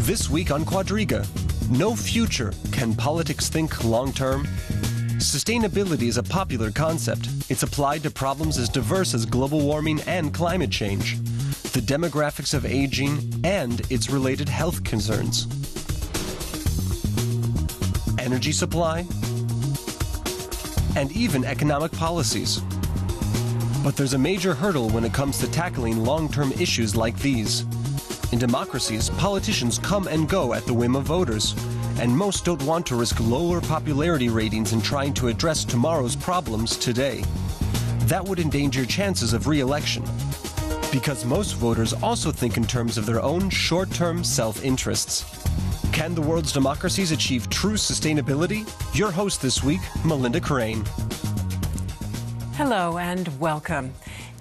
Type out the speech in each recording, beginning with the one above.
This week on Quadriga, no future. Can politics think long-term? Sustainability is a popular concept. It's applied to problems as diverse as global warming and climate change, the demographics of aging, and its related health concerns. Energy supply, and even economic policies. But there's a major hurdle when it comes to tackling long-term issues like these. In democracies, politicians come and go at the whim of voters, and most don't want to risk lower popularity ratings in trying to address tomorrow's problems today. That would endanger chances of re-election, because most voters also think in terms of their own short-term self-interests. Can the world's democracies achieve true sustainability? Your host this week, Melinda Crane. Hello and welcome.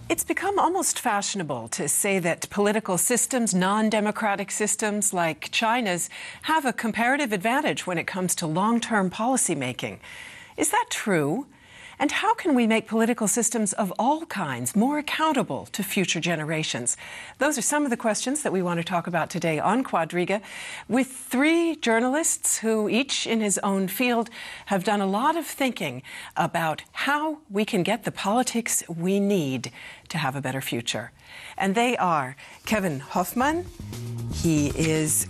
It's become almost fashionable to say that political systems, non-democratic systems like China's, have a comparative advantage when it comes to long-term policy making. Is that true? And how can we make political systems of all kinds more accountable to future generations? Those are some of the questions that we want to talk about today on Quadriga with three journalists who, each in his own field, have done a lot of thinking about how we can get the politics we need to have a better future. And they are Kevin Hoffmann. He is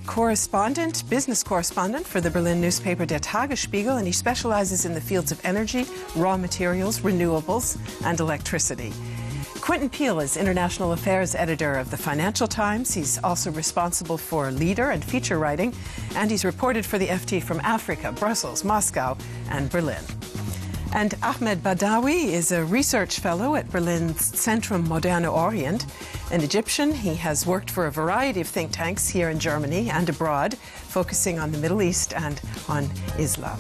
business correspondent for the Berlin newspaper Der Tagespiegel, and he specializes in the fields of energy, raw materials, renewables, and electricity. Quentin Peel is international affairs editor of the Financial Times. He's also responsible for leader and feature writing, and he's reported for the FT from Africa, Brussels, Moscow, and Berlin. And Ahmed Badawi is a research fellow at Berlin's Zentrum Moderner Orient. An Egyptian, he has worked for a variety of think tanks here in Germany and abroad, focusing on the Middle East and on Islam.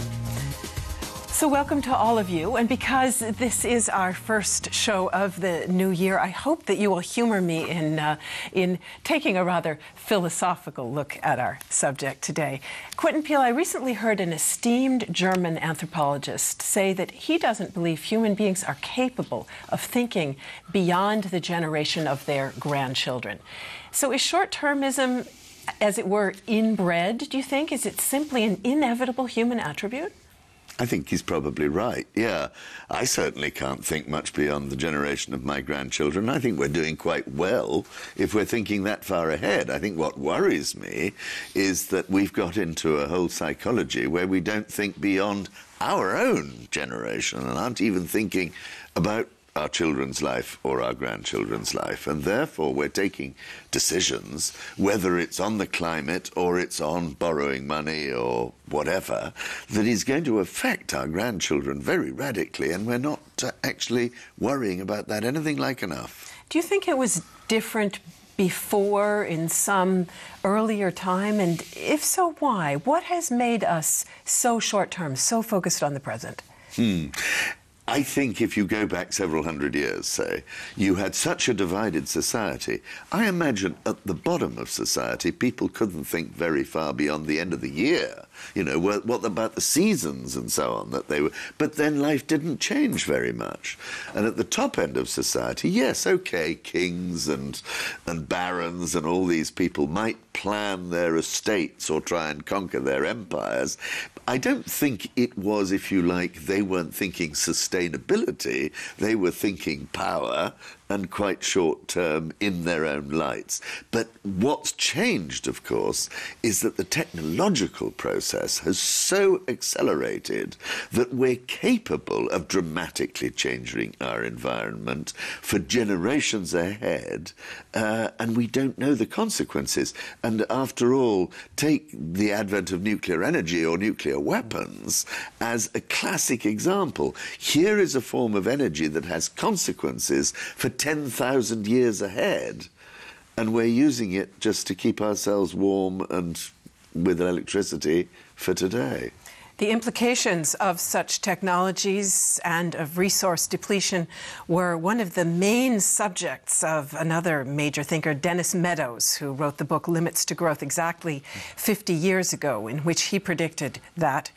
So welcome to all of you, and because this is our first show of the new year, I hope that you will humor me in taking a rather philosophical look at our subject today. Quentin Peel, I recently heard an esteemed German anthropologist say that he doesn't believe human beings are capable of thinking beyond the generation of their grandchildren. So is short-termism, as it were, inbred, do you think? Is it simply an inevitable human attribute? I think he's probably right, yeah. I certainly can't think much beyond the generation of my grandchildren. I think we're doing quite well if we're thinking that far ahead. I think what worries me is that we've got into a whole psychology where we don't think beyond our own generation and aren't even thinking about our children's life or our grandchildren's life, and therefore we're taking decisions, whether it's on the climate or it's on borrowing money or whatever, that is going to affect our grandchildren very radically, and we're not actually worrying about that anything like enough. Do you think it was different before in some earlier time, and if so, why? What has made us so short-term, so focused on the present? I think if you go back several hundred years, say, you had such a divided society. I imagine at the bottom of society, people couldn't think very far beyond the end of the year. You know, what about the seasons and so on that they were... But then life didn't change very much. And at the top end of society, yes, okay, kings and barons and all these people might plan their estates or try and conquer their empires. I don't think it was, if you like, they weren't thinking sustainability, they were thinking power and quite short-term in their own lights. But what's changed, of course, is that the technological process has so accelerated that we're capable of dramatically changing our environment for generations ahead, and we don't know the consequences. And after all, take the advent of nuclear energy or nuclear weapons as a classic example. Here is a form of energy that has consequences for 10,000 years ahead, and we're using it just to keep ourselves warm and with electricity for today. The implications of such technologies and of resource depletion were one of the main subjects of another major thinker, Dennis Meadows, who wrote the book Limits to Growth exactly 50 years ago, in which he predicted that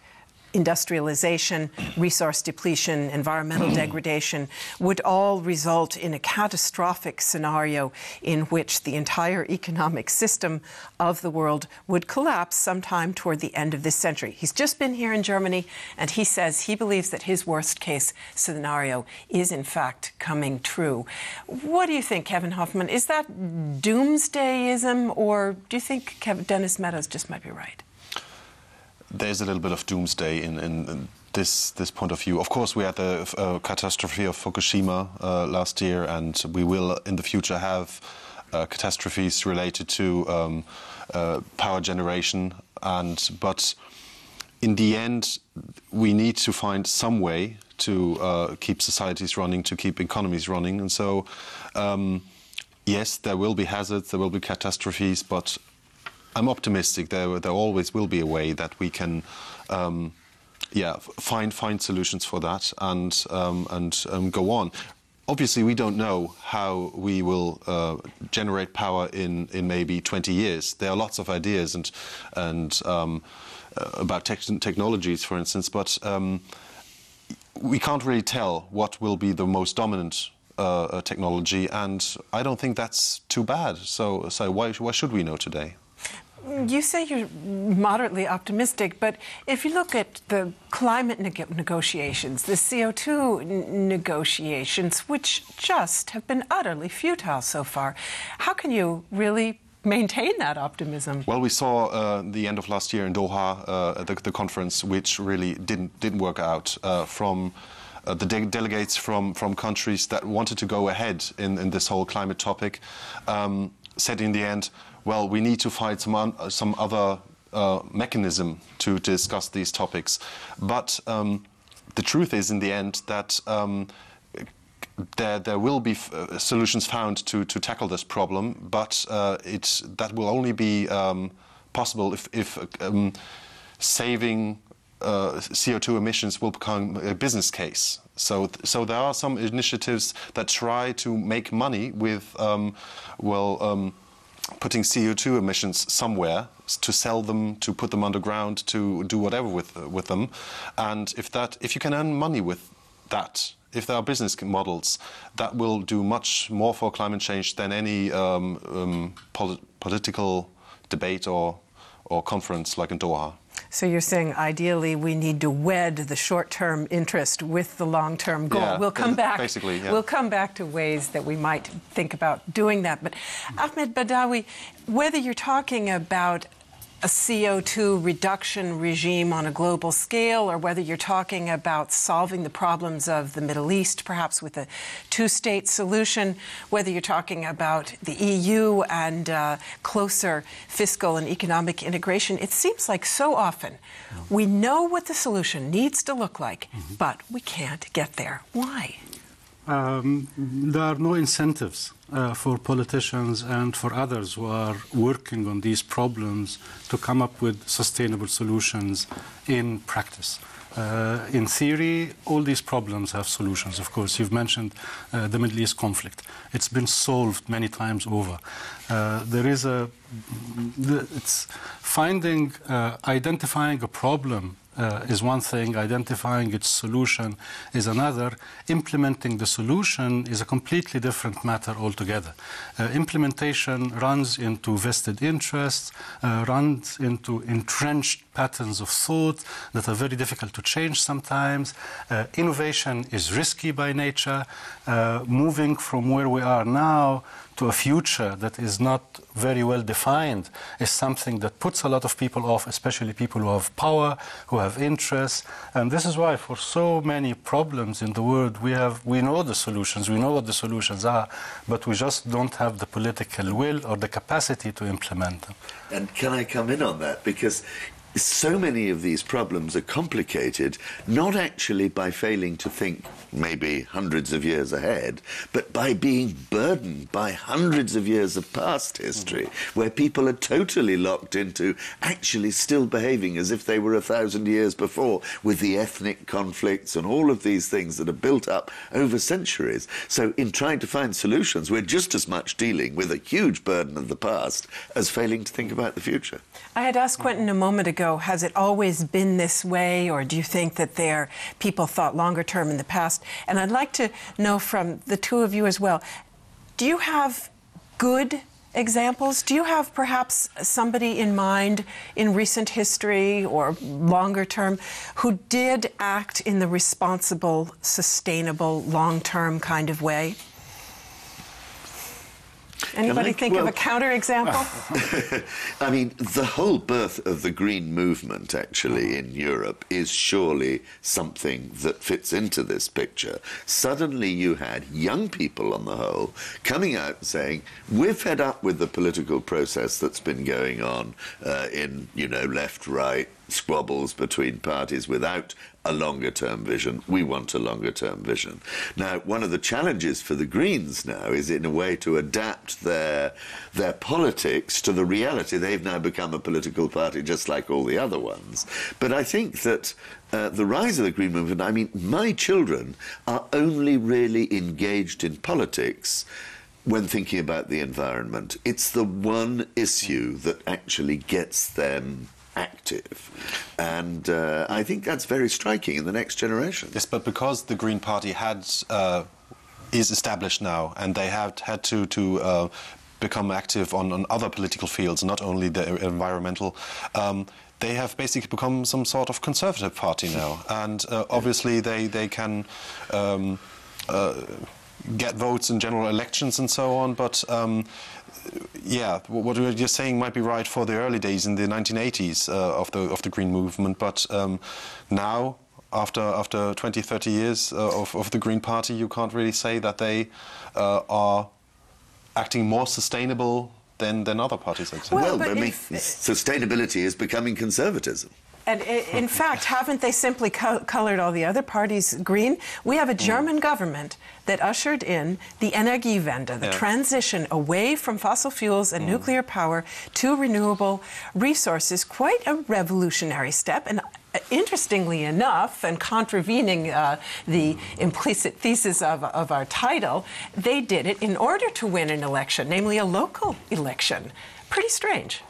industrialization, resource depletion, environmental degradation would all result in a catastrophic scenario in which the entire economic system of the world would collapse sometime toward the end of this century. He's just been here in Germany, and he says he believes that his worst-case scenario is, in fact, coming true. What do you think, Kevin Hoffmann? Is that doomsdayism, or do you think Dennis Meadows just might be right? There's a little bit of doomsday in this point of view. Of course, we had the catastrophe of Fukushima last year, and we will in the future have catastrophes related to power generation. But in the end, we need to find some way to keep societies running, to keep economies running. And so, yes, there will be hazards, there will be catastrophes, but I'm optimistic. There always will be a way that we can, find solutions for that and go on. Obviously, we don't know how we will generate power in maybe 20 years. There are lots of ideas and about technologies, for instance, but we can't really tell what will be the most dominant technology, and I don't think that's too bad. So why should we know today? You say you're moderately optimistic, but if you look at the climate negotiations, the CO2 negotiations, which just have been utterly futile so far, how can you really maintain that optimism? Well, we saw the end of last year in Doha, the conference, which really didn't work out from the delegates from countries that wanted to go ahead in this whole climate topic, said in the end, well, we need to find some other mechanism to discuss these topics. But the truth is, in the end, that there will be solutions found to tackle this problem, but that will only be possible if saving CO2 emissions will become a business case. So there are some initiatives that try to make money with, putting CO2 emissions somewhere, to sell them, to put them underground, to do whatever with them. And if you can earn money with that, if there are business models, that will do much more for climate change than any political debate or conference like in Doha. So you're saying ideally we need to wed the short-term interest with the long-term goal. Yeah, we'll come back. Basically, yeah. We'll come back to ways that we might think about doing that. But Ahmed Badawi, whether you're talking about a CO2 reduction regime on a global scale, or whether you're talking about solving the problems of the Middle East, perhaps with a two-state solution, whether you're talking about the EU and closer fiscal and economic integration, it seems like so often we know what the solution needs to look like, but we can't get there. Why? There are no incentives for politicians and for others who are working on these problems to come up with sustainable solutions in practice. In theory, all these problems have solutions, of course. You've mentioned the Middle East conflict. It's been solved many times over. Identifying a problem is one thing, identifying its solution is another. Implementing the solution is a completely different matter altogether. Implementation runs into vested interests, runs into entrenched patterns of thought that are very difficult to change sometimes. Innovation is risky by nature. Moving from where we are now to a future that is not very well defined is something that puts a lot of people off, especially people who have power, who have interests. And this is why for so many problems in the world, we know the solutions, we know what the solutions are, but we just don't have the political will or the capacity to implement them. And can I come in on that? Because so many of these problems are complicated, not actually by failing to think maybe hundreds of years ahead, but by being burdened by hundreds of years of past history, where people are totally locked into actually still behaving as if they were 1,000 years before, with the ethnic conflicts and all of these things that are built up over centuries. So in trying to find solutions, we're just as much dealing with a huge burden of the past as failing to think about the future. I had asked Quentin a moment ago ago, has it always been this way, or do you think that people thought longer term in the past? And I'd like to know from the two of you as well, do you have good examples? Do you have perhaps somebody in mind in recent history or longer term who did act in the responsible, sustainable, long-term kind of way? Anybody think of a counterexample? I mean, the whole birth of the green movement, actually, in Europe is surely something that fits into this picture. Suddenly you had young people, on the whole, coming out and saying, we're fed up with the political process that's been going on in, left, right, squabbles between parties without a longer-term vision. We want a longer-term vision. Now, one of the challenges for the Greens now is, in a way, to adapt their politics to the reality. They've now become a political party just like all the other ones. But I think that the rise of the Green movement, I mean, my children are only really engaged in politics when thinking about the environment. It's the one issue that actually gets them active, and I think that's very striking in the next generation. Yes, but because the Green Party is established now, and they have had to become active on other political fields, not only the environmental, they have basically become some sort of conservative party now, and obviously they can get votes in general elections and so on, but yeah, what you're saying might be right for the early days in the 1980s of the Green movement, but now, after 20, 30 years of the Green Party, you can't really say that they are acting more sustainable than other parties. Well, I mean, sustainability is becoming conservatism. And in fact, haven't they simply colored all the other parties green? We have a German government that ushered in the Energiewende, the transition away from fossil fuels and nuclear power to renewable resources. Quite a revolutionary step. And interestingly enough, and contravening the implicit thesis of our title, they did it in order to win an election, namely a local election. Pretty strange.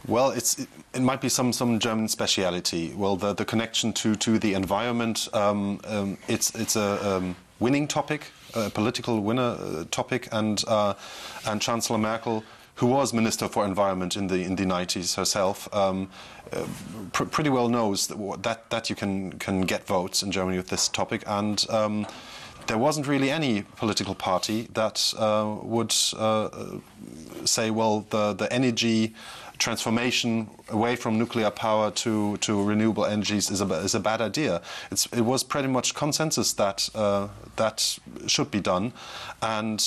Well, it might be some German speciality. Well, the connection to the environment, it's a winning topic, a political winner topic, and Chancellor Merkel, who was Minister for Environment in the 90s herself, pretty well knows that you can get votes in Germany with this topic, and there wasn't really any political party that would say, well, the energy transformation away from nuclear power to renewable energies is a bad idea. It was pretty much consensus that that should be done, and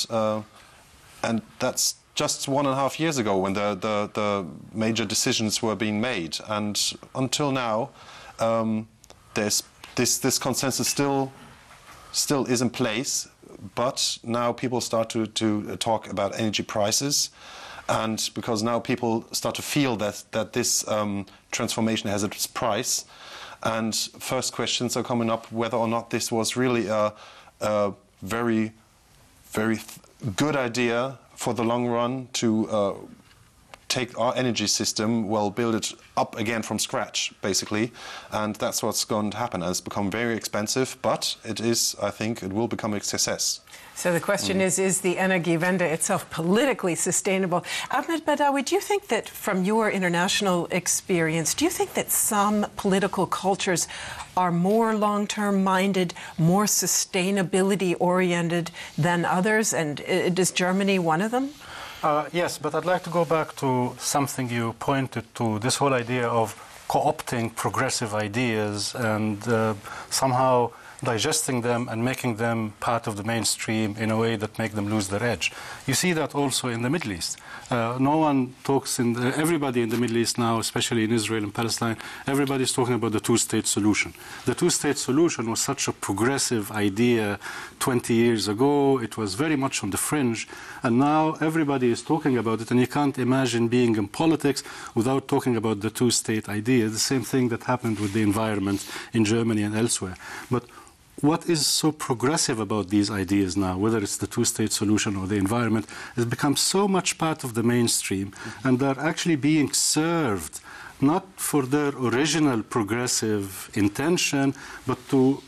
that's just 1.5 years ago when the major decisions were being made, and until now there's this consensus still is in place, but now people start to talk about energy prices. And because now people start to feel that this transformation has its price, and first questions are coming up whether or not this was really a very, very good idea for the long run to take our energy system, build it up again from scratch, basically, and that's what's going to happen. It's become very expensive, but I think it will become a success. So the question is the Energiewende itself politically sustainable? Ahmed Badawi, do you think that, from your international experience, do you think that some political cultures are more long-term minded, more sustainability-oriented than others? And is Germany one of them? Yes, but I'd like to go back to something you pointed to, this whole idea of co-opting progressive ideas and somehow digesting them and making them part of the mainstream in a way that make them lose their edge. You see that also in the Middle East. No one talks everybody in the Middle East now, especially in Israel and Palestine, everybody's talking about the two-state solution. The two-state solution was such a progressive idea 20 years ago. It was very much on the fringe, and now everybody is talking about it, and you can't imagine being in politics without talking about the two-state idea. The same thing that happened with the environment in Germany and elsewhere. But what is so progressive about these ideas now, whether it's the two-state solution or the environment, has become so much part of the mainstream, and they're actually being served not for their original progressive intention, but to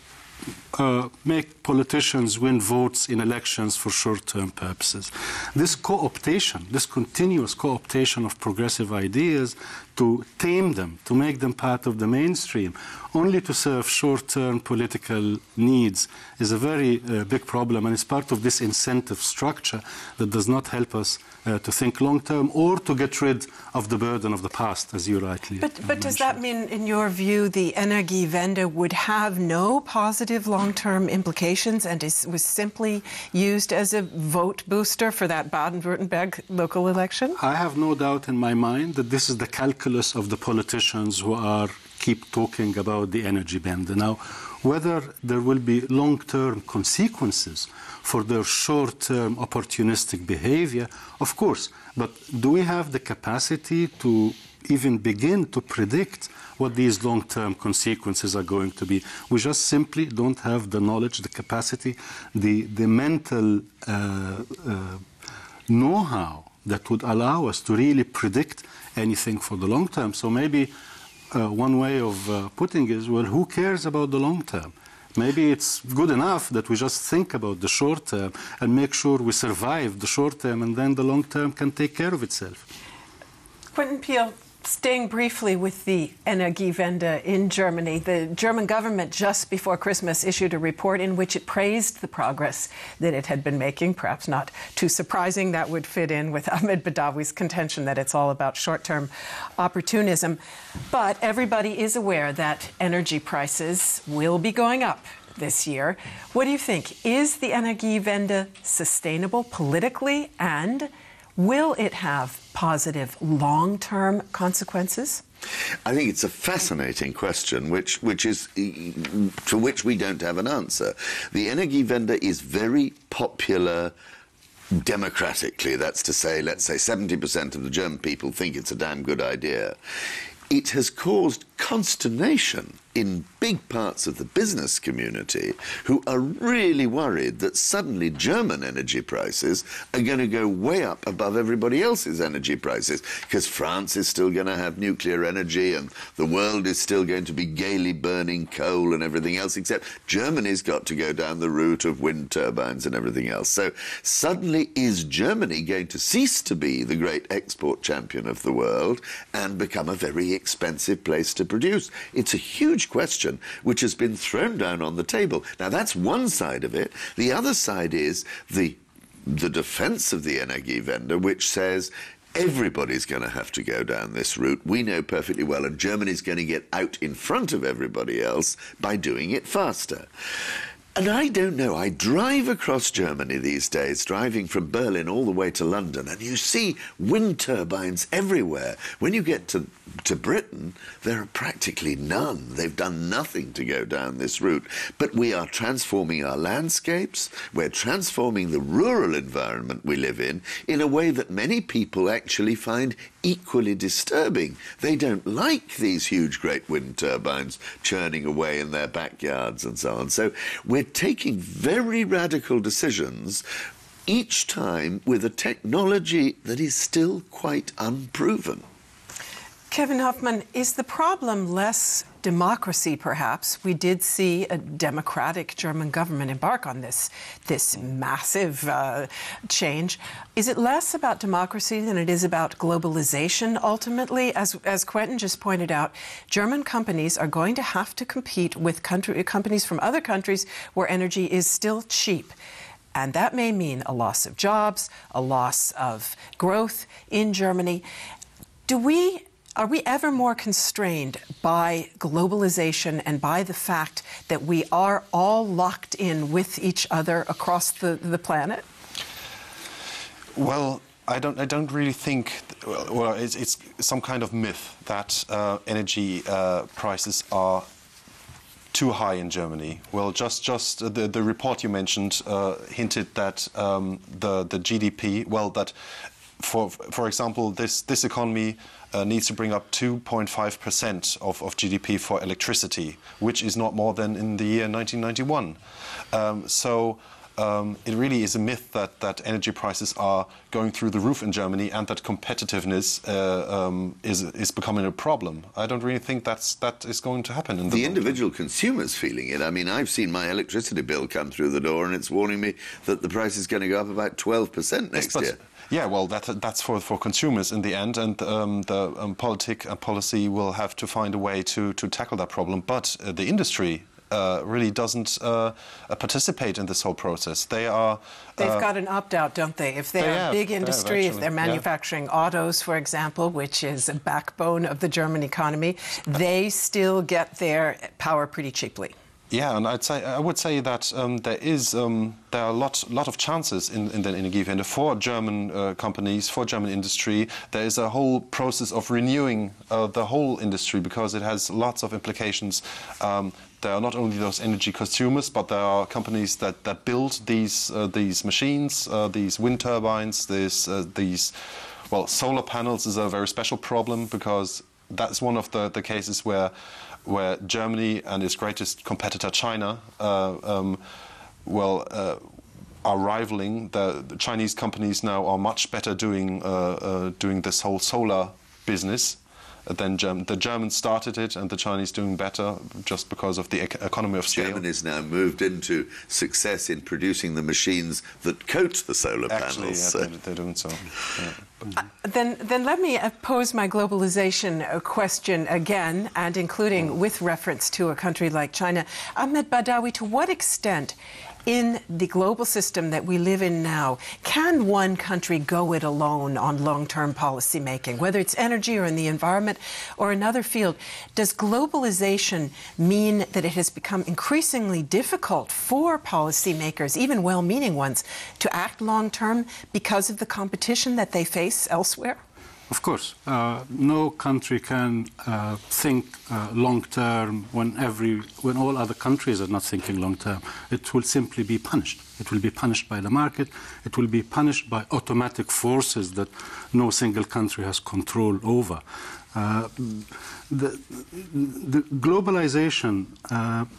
make politicians win votes in elections for short-term purposes. This co-optation, this continuous co-optation of progressive ideas to tame them, to make them part of the mainstream, only to serve short-term political needs is a very big problem, and it's part of this incentive structure that does not help us to think long-term or to get rid of the burden of the past, as you rightly mentioned. But does that mean, in your view, the Energiewende would have no positive long-term implications and was simply used as a vote booster for that Baden-Württemberg local election? I have no doubt in my mind that this is the calculus of the politicians who keep talking about the Energiewende. Now, whether there will be long-term consequences for their short-term opportunistic behavior, of course, but do we have the capacity to even begin to predict what these long-term consequences are going to be? We just simply don't have the knowledge, the capacity, the mental know-how that would allow us to really predict anything for the long term. So maybe one way of putting it is, well, who cares about the long term? Maybe it's good enough that we just think about the short term and make sure we survive the short term, and then the long term can take care of itself. Quentin Peel, staying briefly with the Energiewende in Germany, the German government just before Christmas issued a report in which it praised the progress that it had been making. Perhaps not too surprising, that would fit in with Ahmed Badawi's contention that it's all about short-term opportunism. But everybody is aware that energy prices will be going up this year. What do you think? Is the Energiewende sustainable politically, and will it have positive long-term consequences? I think it's a fascinating question, which is to which we don't have an answer. The Energiewende is very popular democratically. That's to say, let's say 70% of the German people think it's a damn good idea. It has caused consternation in big parts of the business community who are really worried that suddenly German energy prices are going to go way up above everybody else's energy prices, because France is still going to have nuclear energy and the world is still going to be gaily burning coal and everything else, except Germany's got to go down the route of wind turbines and everything else. So suddenly, is Germany going to cease to be the great export champion of the world and become a very expensive place to produce? It's a huge question which has been thrown down on the table. Now, that's one side of it. The other side is the defense of the Energiewende, which says everybody's going to have to go down this route. We know perfectly well, and Germany's going to get out in front of everybody else by doing it faster. And I don't know, I drive across Germany these days, driving from Berlin all the way to London, and you see wind turbines everywhere. When you get to Britain, there are practically none. They've done nothing to go down this route. But we are transforming our landscapes, we're transforming the rural environment we live in a way that many people actually find equally disturbing. They don't like these huge, great wind turbines churning away in their backyards and so on. So we're taking very radical decisions, each time with a technology that is still quite unproven. Kevin Hoffmann, is the problem less democracy, perhaps? We did see a democratic German government embark on this massive change. Is it less about democracy than it is about globalization, ultimately? As Quentin just pointed out, German companies are going to have to compete with companies from other countries where energy is still cheap. And that may mean a loss of jobs, a loss of growth in Germany. Are we ever more constrained by globalization and by the fact that we are all locked in with each other across the planet? Well, I don't really think. Well, it's some kind of myth that energy prices are too high in Germany. Well, just the report you mentioned hinted that the GDP. Well, that for example, this economy needs to bring up 2.5% of GDP for electricity, which is not more than in the year 1991. So it really is a myth that energy prices are going through the roof in Germany and that competitiveness is becoming a problem. I don't really think that is going to happen. The individual consumer's feeling it. I mean, I've seen my electricity bill come through the door and it's warning me that the price is going to go up about 12% next year. Yeah, well, that's for consumers in the end, and the policy will have to find a way to tackle that problem. But the industry really doesn't participate in this whole process. They've got an opt-out, don't they? If they're a big industry, if they're manufacturing autos, for example, which is a backbone of the German economy, they still get their power pretty cheaply. Yeah, and I would say that there are a lot of chances in the Energiewende for German companies, for German industry. There is a whole process of renewing the whole industry because it has lots of implications. There are not only those energy consumers, but there are companies that build these machines, these wind turbines, well, solar panels is a very special problem because that's one of the cases where Germany and its greatest competitor, China, are rivaling. The Chinese companies now are much better doing this whole solar business than the Germans started it, and the Chinese doing better just because of the economy of scale. Germany's now moved into success in producing the machines that coat the solar panels. Yeah, they're doing so. Yeah. Then let me pose my globalization question again, and including with reference to a country like China. Ahmed Badawi, to what extent in the global system that we live in now, can one country go it alone on long-term policy making, whether it's energy or in the environment or another field? Does globalization mean that it has become increasingly difficult for policymakers, even well-meaning ones, to act long-term because of the competition that they face elsewhere? Of course, no country can think long-term when all other countries are not thinking long-term. It will simply be punished. It will be punished by the market. It will be punished by automatic forces that no single country has control over. The globalization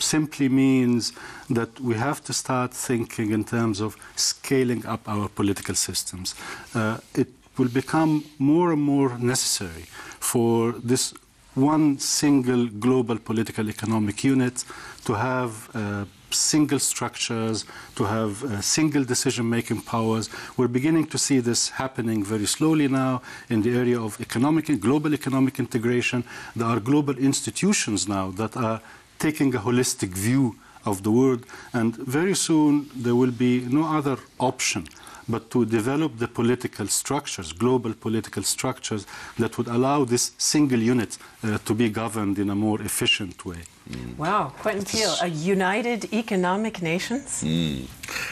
simply means that we have to start thinking in terms of scaling up our political systems. It will become more and more necessary for this one single global political economic unit to have single structures, to have single decision-making powers. We're beginning to see this happening very slowly now in the area of global economic integration. There are global institutions now that are taking a holistic view of the world, and very soon there will be no other option but to develop the political structures, global political structures, that would allow this single unit to be governed in a more efficient way. Wow, Quentin Peel, a united economic nations?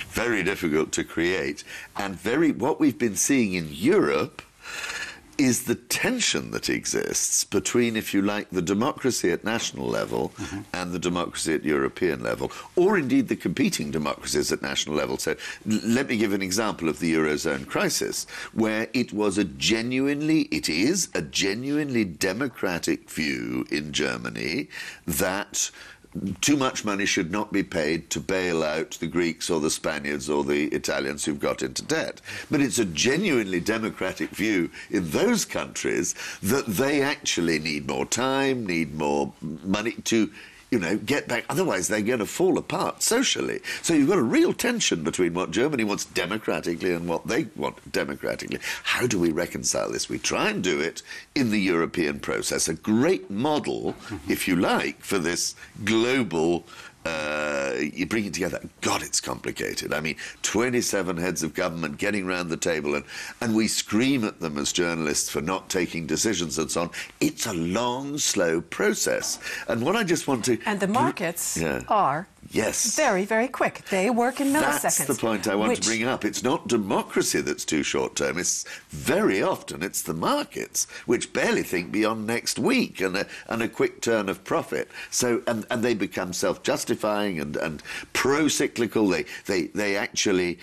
Very difficult to create. And what we've been seeing in Europe is the tension that exists between, if you like, the democracy at national level and the democracy at European level, or indeed the competing democracies at national level. So let me give an example of the Eurozone crisis, where it is a genuinely democratic view in Germany that too much money should not be paid to bail out the Greeks or the Spaniards or the Italians who've got into debt. But it's a genuinely democratic view in those countries that they actually need more time, need more money to, get back. Otherwise, they're going to fall apart socially. So you've got a real tension between what Germany wants democratically and what they want democratically. How do we reconcile this? We try and do it in the European process. A great model, if you like, for this global you bring it together. God, it's complicated. I mean, 27 heads of government getting round the table and we scream at them as journalists for not taking decisions and so on. It's a long, slow process. And what I just want to... And the markets are... Yes. Very, very quick. They work in milliseconds. That's the point I want to bring up. It's not democracy that's too short-term. It's very often it's the markets, which barely think beyond next week and a quick turn of profit. So and they become self-justifying and pro-cyclical. They actually,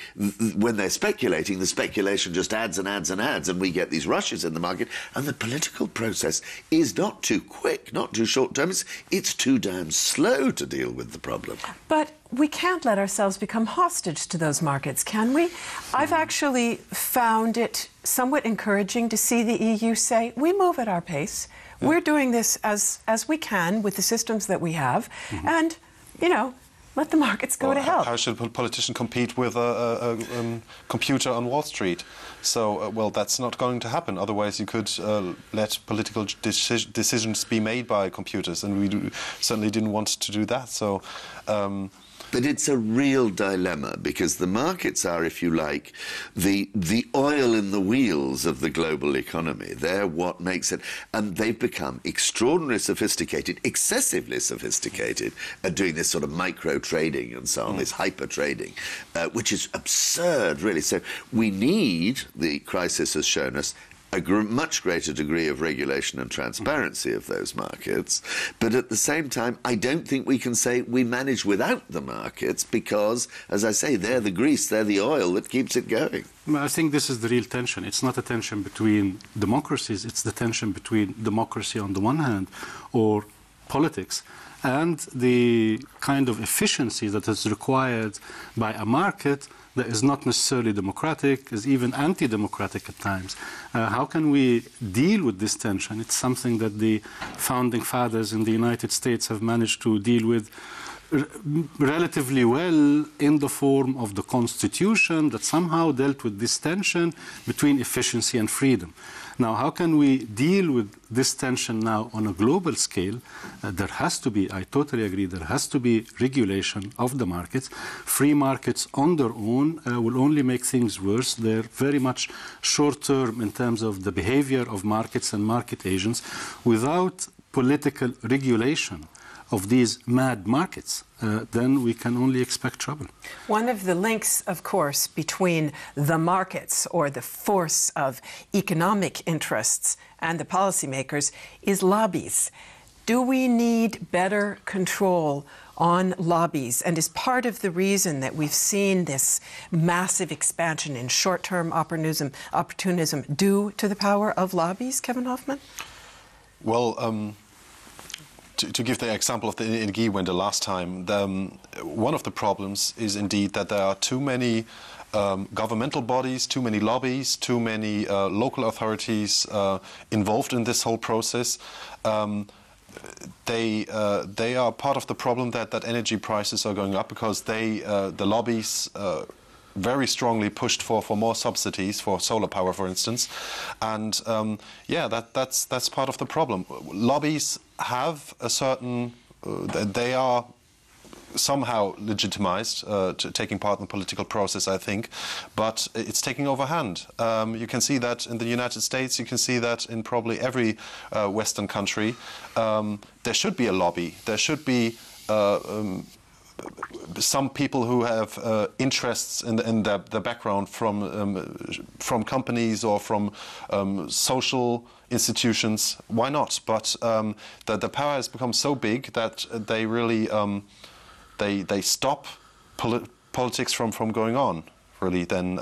when they're speculating, the speculation just adds and adds and adds, and we get these rushes in the market. And the political process is not too quick, not too short-term. It's too damn slow to deal with the problem. But we can't let ourselves become hostage to those markets, can we? I've actually found it somewhat encouraging to see the EU say, we move at our pace. Yeah. We're doing this as we can with the systems that we have. And, you know, let the markets go to hell. How should a politician compete with a computer on Wall Street? So, well, that's not going to happen. Otherwise, you could let political decisions be made by computers, and we certainly didn't want to do that. So. But it's a real dilemma, because the markets are, if you like, the oil in the wheels of the global economy. They're what makes it, and they've become extraordinarily sophisticated, excessively sophisticated at doing this sort of micro trading and so on, this hyper trading, which is absurd, really. So we need, the crisis has shown us, a much greater degree of regulation and transparency of those markets. But at the same time, I don't think we can say we manage without the markets, because, as I say, they're the grease, they're the oil that keeps it going. I think this is the real tension. It's not a tension between democracies, it's the tension between democracy on the one hand, or politics, and the kind of efficiency that is required by a market that is not necessarily democratic, is even anti-democratic at times. How can we deal with this tension? It's something that the founding fathers in the United States have managed to deal with relatively well in the form of the Constitution that somehow dealt with this tension between efficiency and freedom. Now, how can we deal with this tension now on a global scale? There has to be, I totally agree, there has to be regulation of the markets. Free markets on their own will only make things worse. They're very much short-term in terms of the behavior of markets and market agents. Without political regulation of these mad markets, then we can only expect trouble. One of the links, of course, between the markets or the force of economic interests and the policymakers is lobbies. Do we need better control on lobbies? And is part of the reason that we've seen this massive expansion in short-term opportunism due to the power of lobbies, Kevin Hoffmann? Well, to give the example of the Energiewende last time, one of the problems is indeed that there are too many governmental bodies, too many lobbies, too many local authorities involved in this whole process. They are part of the problem that energy prices are going up, because the lobbies very strongly pushed for more subsidies for solar power, for instance, and yeah, that's part of the problem. Lobbies have a certain, they are somehow legitimized to taking part in the political process, I think, but it's taking overhand. You can see that in the United States, you can see that in probably every Western country. There should be a lobby. There should be some people who have interests in the background from companies or from social institutions. Why not? But the power has become so big that they really they stop politics from going on. Really, then.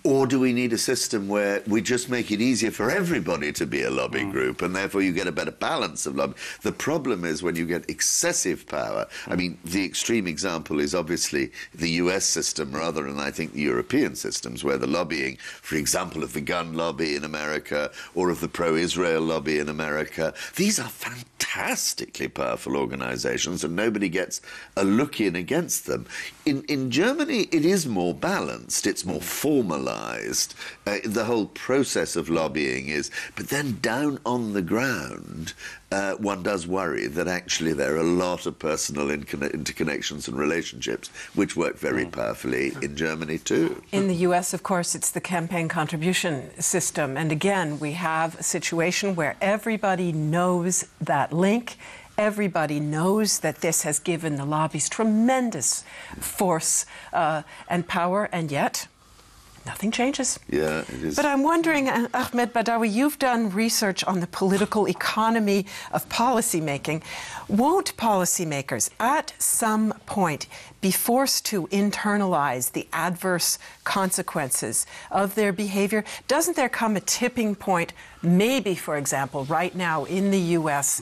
Or do we need a system where we just make it easier for everybody to be a lobbying group, and therefore you get a better balance of lobbying? The problem is when you get excessive power. I mean, the extreme example is obviously the US system rather than, I think, the European systems, where the lobbying, for example, of the gun lobby in America or of the pro-Israel lobby in America, these are fantastically powerful organizations, and nobody gets a look in against them. In Germany, it is more balanced. It's more formalized. The whole process of lobbying is, but then down on the ground, one does worry that actually there are a lot of personal interconnections and relationships which work very powerfully in Germany too. In the US, of course, it's the campaign contribution system. And again, we have a situation where everybody knows that link. Everybody knows that this has given the lobbies tremendous force and power, and yet nothing changes. Yeah, it is. But I'm wondering, Ahmed Badawi, you've done research on the political economy of policymaking. Won't policymakers at some point be forced to internalize the adverse consequences of their behavior? Doesn't there come a tipping point, maybe, for example, right now in the U.S.,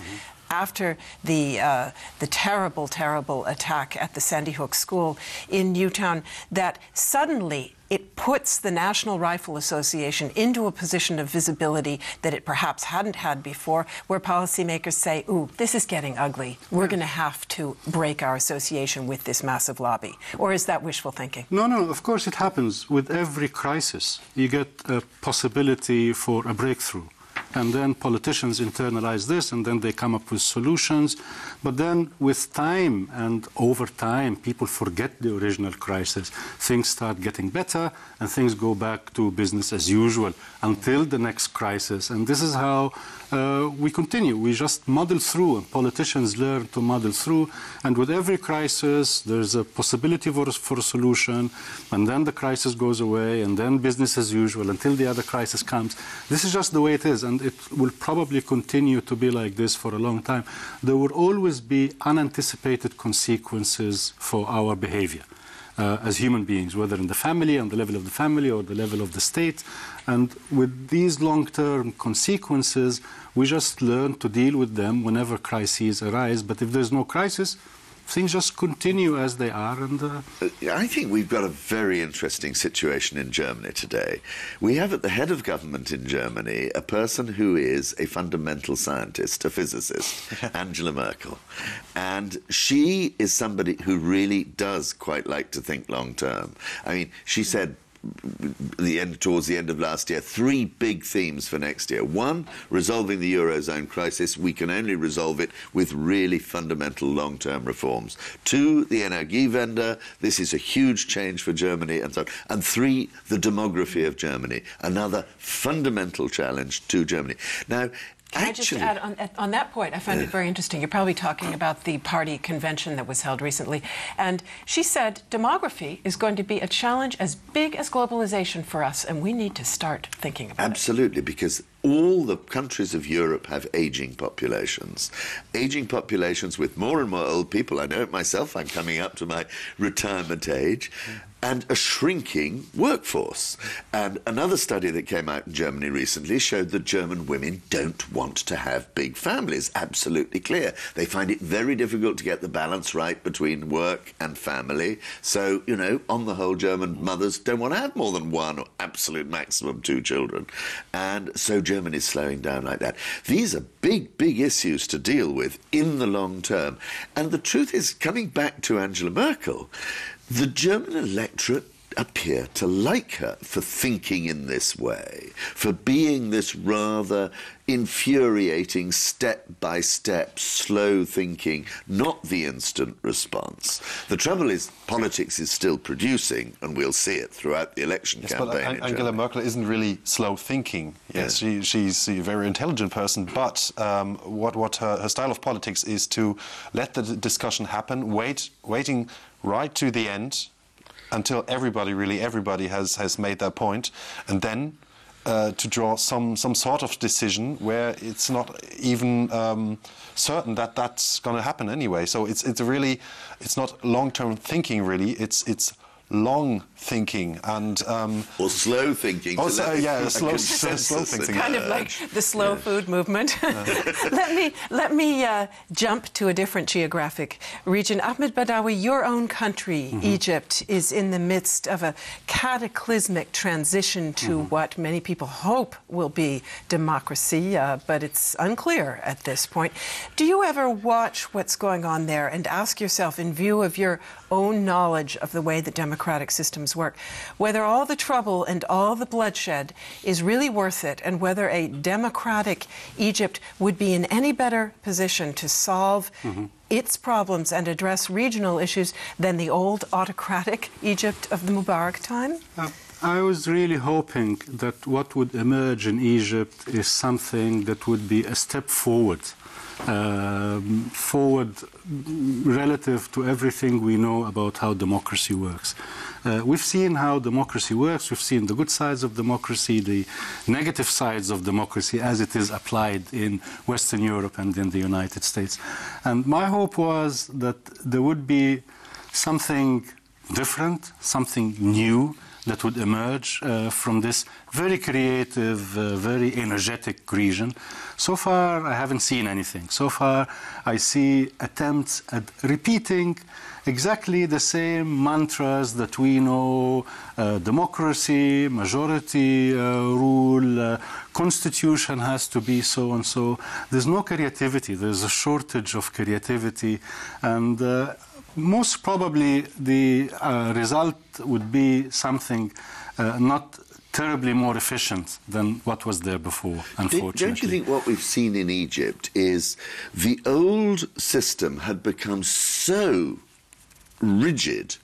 after the terrible, terrible attack at the Sandy Hook School in Newtown, that suddenly it puts the National Rifle Association into a position of visibility that it perhaps hadn't had before, where policymakers say, ooh, this is getting ugly. We're going to have to break our association with this massive lobby. Or is that wishful thinking? No, of course it happens. With every crisis, you get a possibility for a breakthrough. And then politicians internalize this, and then they come up with solutions. But then with time and over time, people forget the original crisis. Things start getting better, and things go back to business as usual until the next crisis. And this is how we continue. We just muddle through, and politicians learn to muddle through. And with every crisis, there's a possibility for a solution, and then the crisis goes away, and then business as usual until the other crisis comes. This is just the way it is, and it will probably continue to be like this for a long time. There will always be unanticipated consequences for our behavior as human beings, whether in the family, on the level of the family, or the level of the state. And with these long-term consequences, we just learn to deal with them whenever crises arise. But if there's no crisis, things just continue as they are. And I think we've got a very interesting situation in Germany today. We have at the head of government in Germany a person who is a fundamental scientist, a physicist, Angela Merkel. And she is somebody who really does quite like to think long term. I mean, she said towards the end of last year, 3 big themes for next year. 1, resolving the Eurozone crisis. We can only resolve it with really fundamental long-term reforms. 2, the Energiewende. This is a huge change for Germany, and so on. And 3, the demography of Germany. Another fundamental challenge to Germany. Now, Can I just add on that point? I find it very interesting. You're probably talking about the party convention that was held recently. And she said demography is going to be a challenge as big as globalization for us, and we need to start thinking about it. Absolutely, because all the countries of Europe have aging populations. Aging populations with more and more old people. I know it myself. I'm coming up to my retirement age. And a shrinking workforce. And another study that came out in Germany recently showed that German women don't want to have big families. Absolutely clear. They find it very difficult to get the balance right between work and family. So, you know, on the whole, German mothers don't want to have more than 1 or absolute maximum 2 children. And so Germany is slowing down like that. These are big, big issues to deal with in the long term. And the truth is, coming back to Angela Merkel, the German electorate appear to like her for thinking in this way, for being this rather infuriating, step-by-step, slow thinking, not the instant response. The trouble is, politics is still producing, and we'll see it throughout the election campaign. But Angela Merkel isn't really slow thinking. Yes, she's a very intelligent person, but what her style of politics is to let the discussion happen, waiting right to the end, until everybody has made their point, and then to draw some sort of decision where it's not even certain that that's going to happen anyway. So it's not long-term thinking really. It's long thinking and or slow thinking. Also, slow thinking. Kind of like the slow food movement. Let me jump to a different geographic region. Ahmed Badawi, your own country, Egypt, is in the midst of a cataclysmic transition to what many people hope will be democracy, but it's unclear at this point. Do you ever watch what's going on there and ask yourself, in view of your own knowledge of the way that democratic systems work, whether all the trouble and all the bloodshed is really worth it, and whether a democratic Egypt would be in any better position to solve its problems and address regional issues than the old autocratic Egypt of the Mubarak time? I was really hoping that what would emerge in Egypt is something that would be a step forward relative to everything we know about how democracy works. We've seen how democracy works. We've seen the good sides of democracy, the negative sides of democracy as it is applied in Western Europe and in the United States. And my hope was that there would be something different, something new, that would emerge from this very creative, very energetic region. So far, I haven't seen anything. So far, I see attempts at repeating exactly the same mantras that we know: democracy, majority rule, constitution has to be so and so. There's no creativity. There's a shortage of creativity, and most probably the result would be something not terribly more efficient than what was there before, unfortunately. Don't you think what we've seen in Egypt is the old system had become so rigid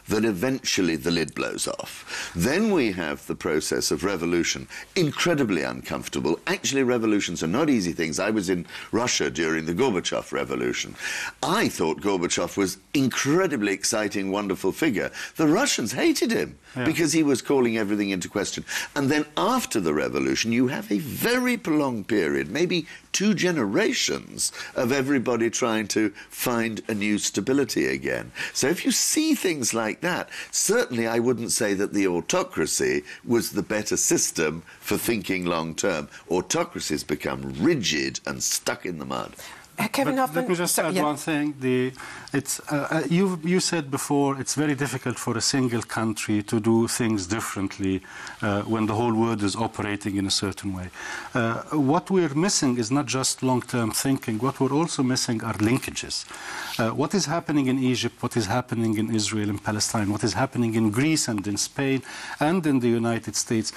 that eventually the lid blows off. Then we have the process of revolution, incredibly uncomfortable. Actually, revolutions are not easy things. I was in Russia during the Gorbachev revolution. I thought Gorbachev was incredibly exciting, wonderful figure. The Russians hated him because he was calling everything into question. And then after the revolution, you have a very prolonged period, maybe 2 generations, of everybody trying to find a new stability again. So if you see things like that, certainly I wouldn't say that the autocracy was the better system for thinking long term. Autocracies become rigid and stuck in the mud. Kevin Hoffmann, let me just add one thing. You said before it's very difficult for a single country to do things differently when the whole world is operating in a certain way. What we're missing is not just long-term thinking. What we're also missing are linkages. What is happening in Egypt, what is happening in Israel and Palestine, what is happening in Greece and in Spain and in the United States,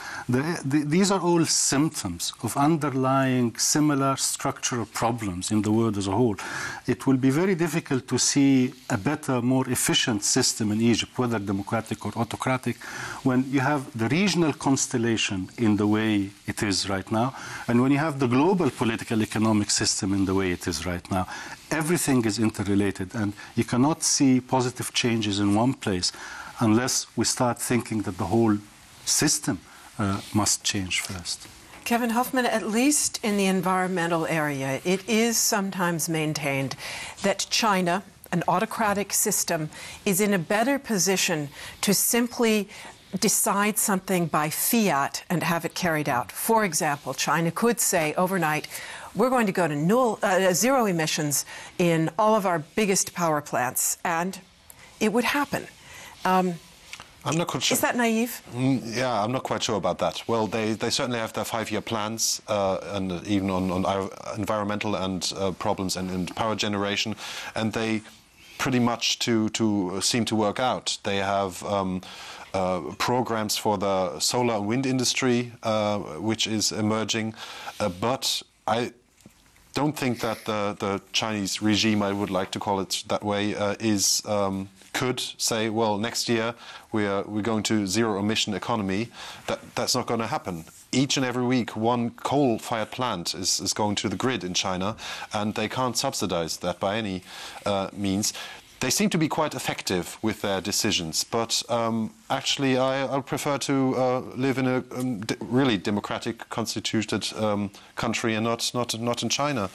these are all symptoms of underlying similar structural problems in the world as a whole. It will be very difficult to see a better, more efficient system in Egypt, whether democratic or autocratic, when you have the regional constellation in the way it is right now, and when you have the global political economic system in the way it is right now. Everything is interrelated, and you cannot see positive changes in one place unless we start thinking that the whole system must change first. Kevin Hoffmann, at least in the environmental area, it is sometimes maintained that China, an autocratic system, is in a better position to simply decide something by fiat and have it carried out. For example, China could say overnight, we're going to go to zero emissions in all of our biggest power plants, and it would happen. I'm not quite sure. Is that naive? Yeah, I'm not quite sure about that. Well, they certainly have their 5-year plans, and even on environmental and problems and power generation, and they pretty much seem to work out. They have programs for the solar and wind industry, which is emerging, but I don't think that the Chinese regime, I would like to call it that way, could say, well, next year we're going to zero-emission economy. That's not going to happen. Each and every week, one coal-fired plant is going to the grid in China, and they can't subsidize that by any means. They seem to be quite effective with their decisions, but actually I prefer to live in a really democratic, constituted country and not in China.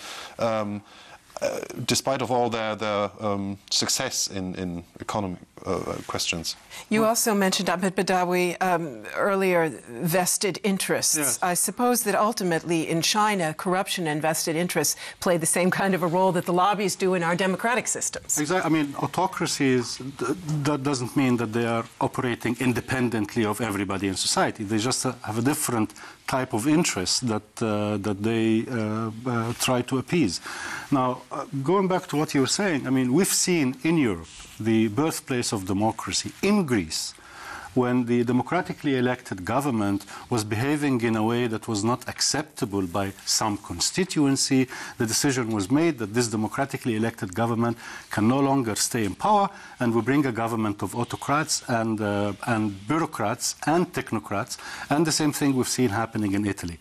Despite of all their success in economic questions. You also mentioned, Ahmed Badawi, earlier, vested interests. Yes. I suppose that ultimately in China, corruption and vested interests play the same kind of a role that the lobbies do in our democratic systems. Exactly. I mean, autocracies, that doesn't mean that they are operating independently of everybody in society. They just have a different type of interest that they try to appease. Now, going back to what you were saying, I mean, we've seen in Europe the birthplace of democracy in Greece, when the democratically elected government was behaving in a way that was not acceptable by some constituency. The decision was made that this democratically elected government can no longer stay in power, and we bring a government of autocrats and bureaucrats and technocrats, and the same thing we've seen happening in Italy.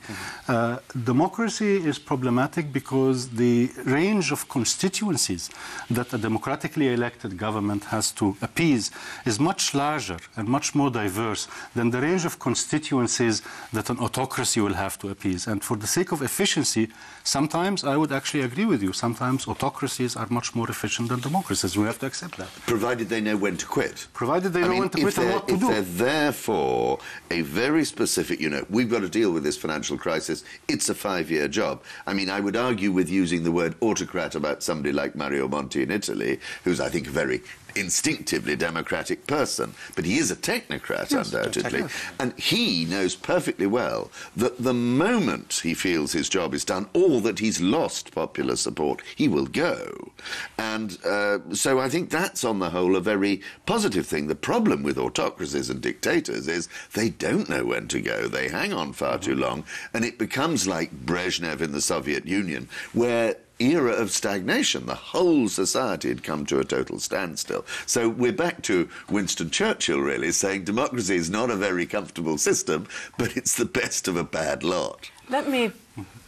Democracy is problematic because the range of constituencies that a democratically elected government has to appease is much larger and much more more diverse than the range of constituencies that an autocracy will have to appease. And for the sake of efficiency, sometimes I would actually agree with you. Sometimes autocracies are much more efficient than democracies. We have to accept that. Provided they know when to quit. Provided they know when to quit and what to do. If they're there for a very specific, we've got to deal with this financial crisis, it's a 5-year job. I mean, I would argue with using the word autocrat about somebody like Mario Monti in Italy, who's, I think, a very instinctively democratic person, but he is a technocrat, yes, undoubtedly, and he knows perfectly well that the moment he feels his job is done, or that he's lost popular support, he will go. And so I think that's, on the whole, a very positive thing. The problem with autocracies and dictators is they don't know when to go. They hang on far too long, and it becomes like Brezhnev in the Soviet Union, where era of stagnation, the whole society had come to a total standstill. So we're back to Winston Churchill, really, saying democracy is not a very comfortable system, but it's the best of a bad lot. Let me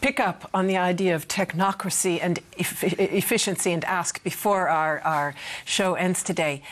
pick up on the idea of technocracy and efficiency and ask, before our show ends today,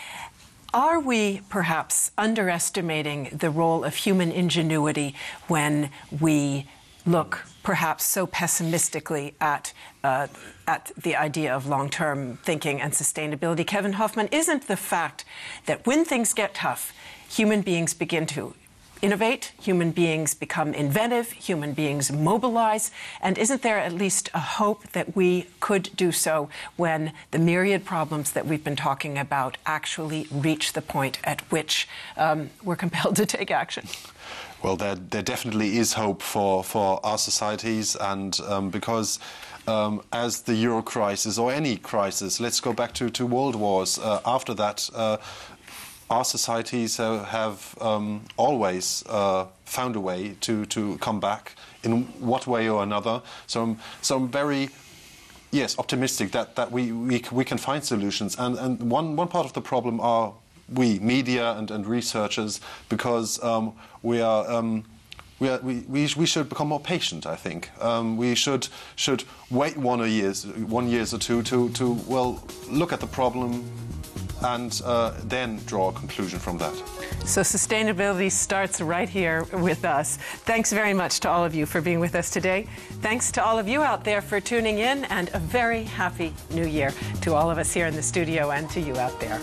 are we perhaps underestimating the role of human ingenuity when we look perhaps so pessimistically at the idea of long-term thinking and sustainability? Kevin Hoffmann, isn't the fact that when things get tough, human beings begin to innovate, human beings become inventive, human beings mobilize, and isn't there at least a hope that we could do so when the myriad problems that we've been talking about actually reach the point at which we're compelled to take action? Well, there definitely is hope for our societies, and because as the Euro crisis or any crisis, let's go back to world wars, after that, our societies have always found a way to come back in what way or another. So I'm very optimistic that we can find solutions. And one part of the problem are we, media and researchers, because we should become more patient, I think. We should wait 1 year or two to look at the problem and then draw a conclusion from that. So sustainability starts right here with us. Thanks very much to all of you for being with us today. Thanks to all of you out there for tuning in, and a very happy New Year to all of us here in the studio and to you out there.